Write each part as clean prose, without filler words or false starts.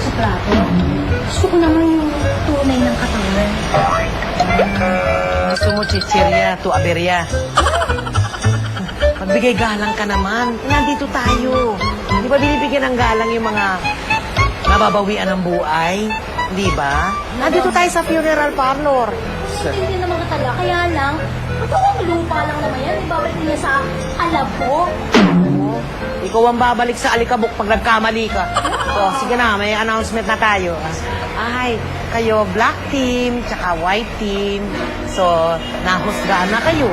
sa plato. Gusto ko naman yung tunay ng katawan. Gusto mo chichirya to aberya. Magbigay galang ka naman. Nandito tayo. Di ba binibigyan ng galang yung mga nababawian ng buhay? Di ba? Nandito tayo sa funeral parlor. Hindi naman katala. Kaya lang, totoong lupa lang naman yan. Ibabalik niya sa alam ko. Ikaw ang babalik sa alikabok pag nagkamali ka. So, sige na, may announcement na tayo. Ay, kayo black team, tsaka white team. So, nahusgahan na kayo.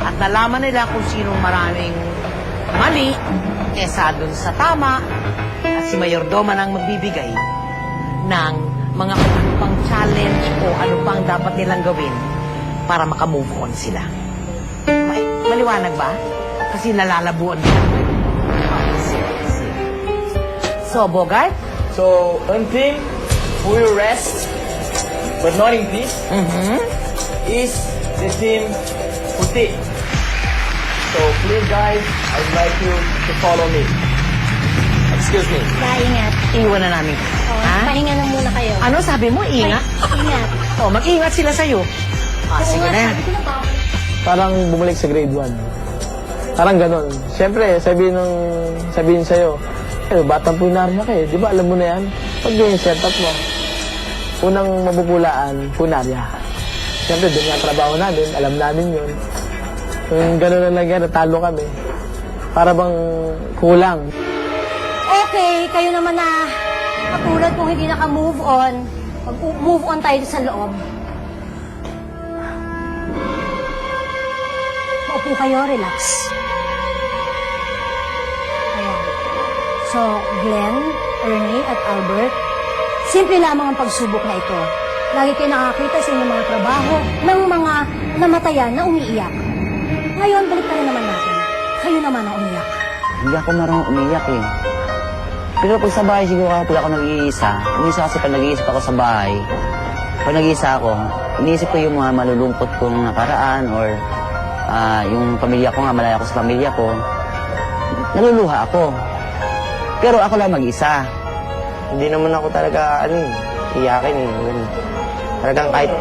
At nalaman nila kung sinong maraming mali kesa dun sa tama. At si Mayordoma nang magbibigay ng mga pang challenge o ano pang dapat nilang gawin para makamove on sila. Maliwanag ba? Kasi nalalabuan nila. So, Bogart? So, one thing who will rest, but not in peace, is the team Puti. So, please guys, I'd like you to follow me. Excuse me. Paingat. Iwan na namin. Ha? Pahinga na muna kayo. Ano sabi mo? Ingat? Ingat. Oh, mag-ingat sila sa'yo. Sige na. Sabi ko na ba? Parang bumalik sa grade 1. Parang ganon. Siyempre, sabihin sa'yo, batang punarya ka eh. Di ba alam mo na yan? Pag yung setup mo, unang mabubulaan, punarya. Siyempre, doon nga trabaho namin, alam namin yun. Yung gano'n na lang yan, natalo kami. Para bang kulang. Okay, kayo naman na katulad kung hindi naka-move on, mag-move on tayo sa loob. Maupo kayo, relax. Ayan. So, Glenn, Ernie, at Albert, simple lamang ang pagsubok na ito. Lagi kayo nakakita sa inyong mga trabaho ng mga namatayan na umiiyak. Ngayon, balik na naman natin. Kayo naman ang umiyak. Hindi ako marunong umiyak eh. Pero pag sa bahay siguro kapag ako nag-iisa, umiisa kasi pag nag-iisip ako sa bahay, pag nag-iisa ako, iniisip ko yung mga malulungkot kong nakaraan or yung pamilya ko nga, malaya ko sa pamilya ko, naluluha ako. Pero ako lang mag-isa. Hindi naman ako talaga, iyakin eh. Talagang kahit,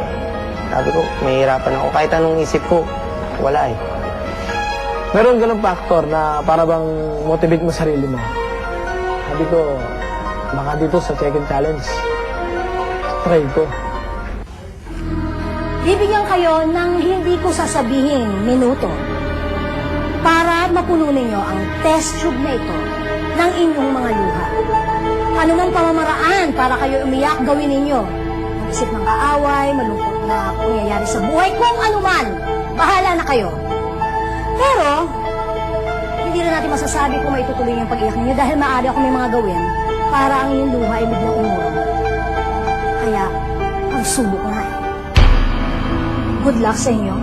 sabi ko, mahihirapan ako. Kahit anong isip ko, wala eh. Meron ganun factor na para bang motivate mo sarili mo. Sabi ko, baka dito sa second challenge, try ko. Bibigyan kayo ng hindi ko sasabihin minuto para mapuno ninyo ang test tube na ito ng inyong mga luha. Ano mang pamamaraan para kayo umiyak, gawin ninyo. Mag-isip ng kaaway, malungkot na pangyayari sa buhay, kung ano man, bahala na kayo. Pero, hindi na natin masasabi kung maitutuloy yung pag-iyak ninyo dahil maaari ako may mga gawin para ang inyong luha ay biglang umurong. Kaya, ang subok na eh. Good luck sa inyo.